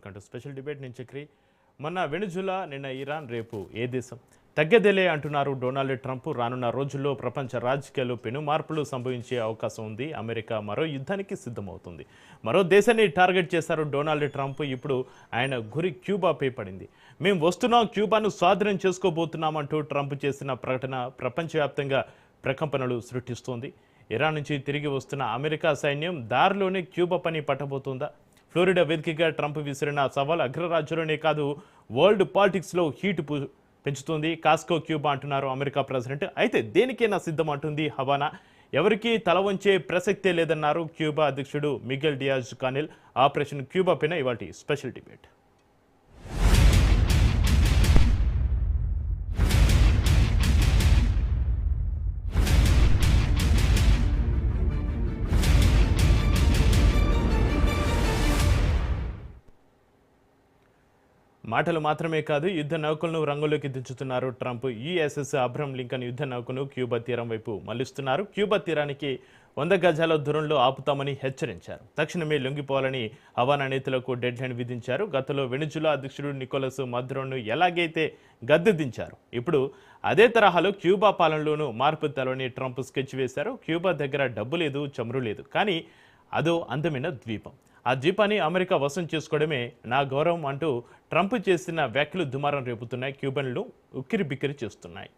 Welcome to special debate. నేను చక్రి. మొన్న వెనుజులా, నిన్న ఇరాన్, రేపు ఏ దేశం? తగ్గేదేలే అంటున్నారు డొనాల్డ్ ట్రంప్. రానున్న రోజుల్లో ప్రపంచ రాజకీయాల్లో పెను మార్పులు సంభవించే అవకాశం ఉంది. అమెరికా మరో యుద్ధానికి సిద్ధమవుతుంది. మరో దేశాన్ని టార్గెట్ చేశారు డొనాల్డ్ ట్రంప్. ఇప్పుడు ఆయన గురి క్యూబాపై పడింది. మేము వస్తున్నాం, క్యూబాను స్వాధీనం చేసుకోబోతున్నామంటూ ట్రంప్ చేసిన ప్రకటన ప్రపంచవ్యాప్తంగా ప్రకంపనలు సృష్టిస్తోంది. ఇరాన్ నుంచి తిరిగి వస్తున్న అమెరికా సైన్యం దారిలోనే క్యూబా పని పట్టబోతోందా? ఫ్లోరిడా వేదికగా ట్రంప్ విసిరిన సవాల్ అగ్రరాజ్యంలోనే కాదు, వరల్డ్ పాలిటిక్స్లో హీట్ పెంచుతుంది. కాస్కో క్యూబా అంటున్నారు అమెరికా ప్రెసిడెంట్. అయితే దేనికైనా సిద్ధం అంటుంది హవానా. ఎవరికీ తల వంచే ప్రసక్తే లేదన్నారు క్యూబా అధ్యక్షుడు Miguel Diaz Connell. Operation Cuba పైన ఇవాళ స్పెషల్ డిబేట్. మాటలు మాత్రమే కాదు, యుద్ధ నౌకలను రంగంలోకి దించుతున్నారు ట్రంప్. యుఎస్ఎస్ అబ్రహం లింకన్ యుద్ధ నౌకను క్యూబా తీరం వైపు మళ్లిస్తున్నారు. క్యూబా తీరానికి 100 గజాల దూరంలో ఆపుతామని హెచ్చరించారు. తక్షణమే లొంగిపోవాలని హవానా నేతలకు డెడ్ లైన్ విధించారు. గతంలో వెనుజులా అధ్యక్షుడు నికోలస్ మదురోను ఎలాగైతే గద్దె దించారు, ఇప్పుడు అదే తరహాలో క్యూబా పాలనలోనూ మార్పు తెలవని ట్రంప్ స్కెచ్ వేశారు. క్యూబా దగ్గర డబ్బు లేదు, చమురు లేదు, కానీ అదో అందమైన ద్వీపం. ఆ ద్వీపాన్ని అమెరికా వశం చేసుకోవడమే నా గౌరవం అంటూ ట్రంప్ చేసిన వ్యాఖ్యలు దుమారం రేపుతున్నాయి. క్యూబన్లు ఉక్కిరి బిక్కిరి చేస్తున్నాయి.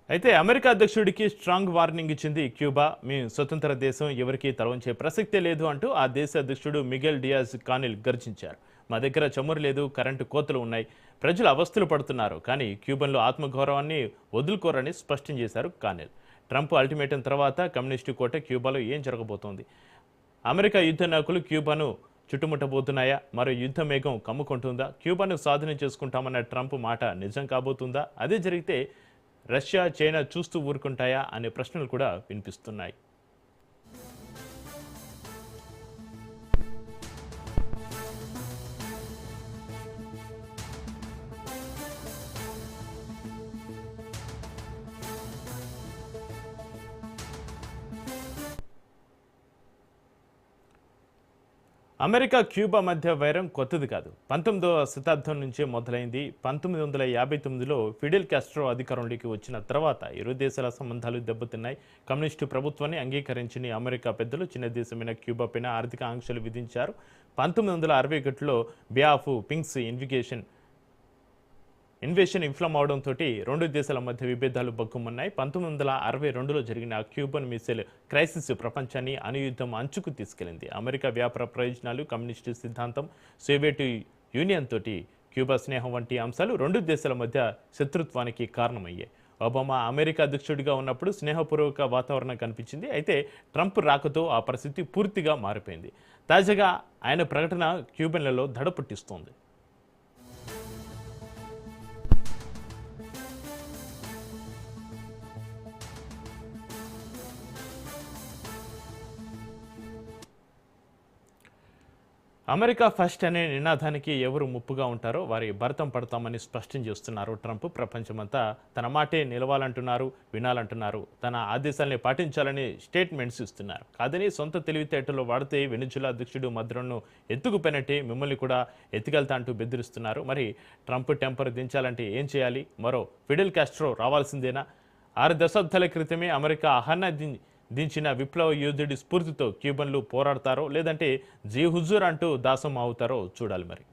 అయితే అమెరికా అధ్యక్షుడికి స్ట్రాంగ్ వార్నింగ్ ఇచ్చింది క్యూబా. మేము స్వతంత్ర దేశం, ఎవరికీ తలవంచే ప్రసక్తే లేదు అంటూ ఆ దేశ అధ్యక్షుడు మిగెల్ డియాజ్ కానెల్ గర్జించారు. మా దగ్గర చమురు లేదు, కరెంటు కోతలు ఉన్నాయి, ప్రజలు అవస్థలు పడుతున్నారు, కానీ క్యూబన్లో ఆత్మగౌరవాన్ని వదులుకోరని స్పష్టం చేశారు కానెల్. ట్రంప్ అల్టిమేటం తర్వాత కమ్యూనిస్టు కోట క్యూబాలో ఏం జరగబోతోంది? అమెరికా యుద్ధ నౌకలు క్యూబాను చుట్టుముట్టబోతున్నాయా? మరో యుద్ధ మేఘం కమ్ముకుంటుందా? క్యూబాను స్వాధీనం చేసుకుంటామన్న ట్రంప్ మాట నిజం కాబోతుందా? అదే జరిగితే రష్యా, చైనా చూస్తూ ఊరుకుంటాయా అనే ప్రశ్నలు కూడా వినిపిస్తున్నాయి. అమెరికా క్యూబా మధ్య వైరం కొత్తది కాదు. 19వ శతాబ్దం నుంచే మొదలైంది. 1959లో ఫిడెల్ కాస్ట్రో అధికారంలోకి వచ్చిన తర్వాత ఇరు దేశాల సంబంధాలు దెబ్బతిన్నాయి. కమ్యూనిస్టు ప్రభుత్వాన్ని అంగీకరించిన అమెరికా పెద్దలు చిన్న దేశమైన క్యూబా పైన ఆర్థిక ఆంక్షలు విధించారు. 1961లో బే ఆఫ్ పింగ్స్ ఇన్వేషన్ విఫలం అవడంతో రెండు దేశాల మధ్య విభేదాలు బగ్గుమన్నాయి. 1962లో జరిగిన క్యూబన్ మిసైల్ క్రైసిస్ ప్రపంచాన్ని అణుయుద్ధం అంచుకు తీసుకెళ్లింది. అమెరికా వ్యాపార ప్రయోజనాలు, కమ్యూనిస్టు సిద్ధాంతం, సోవియట్ యూనియన్ తోటి క్యూబా స్నేహం వంటి అంశాలు రెండు దేశాల మధ్య శత్రుత్వానికి కారణమయ్యాయి. ఒబామా అమెరికా అధ్యక్షుడిగా ఉన్నప్పుడు స్నేహపూర్వక వాతావరణం కనిపించింది. అయితే ట్రంప్ రాకతో ఆ పరిస్థితి పూర్తిగా మారిపోయింది. తాజాగా ఆయన ప్రకటన క్యూబన్లలో దడ పుట్టిస్తోంది. అమెరికా ఫస్ట్ అనే నినాదానికి ఎవరు ముప్పుగా ఉంటారో వారి భరతం పడతామని స్పష్టం చేస్తున్నారు ట్రంప్. ప్రపంచమంతా తన మాటే నిలవాలంటున్నారు, వినాలంటున్నారు, తన ఆదేశాలని పాటించాలని స్టేట్మెంట్స్ ఇస్తున్నారు. కాదని సొంత తెలివితేటలో వాడితే వెనుజులా అధ్యక్షుడు మదురోను ఎత్తుకుపోయినట్టే మిమ్మల్ని కూడా ఎత్తుకెళ్తా అంటూ బెదిరిస్తున్నారు. మరి ట్రంప్ టెంపర్ దించాలంటే ఏం చేయాలి? మరో ఫిడెల్ కాస్ట్రో రావాల్సిందేనా? 6 దశాబ్దాల క్రితమే అమెరికా అహన్నా దించిన విప్లవ యోధుడి స్ఫూర్తితో క్యూబన్లు పోరాడతారో లేదంటే జీ హుజూర్ అంటూ దాసం అవుతారో చూడాలి మరి.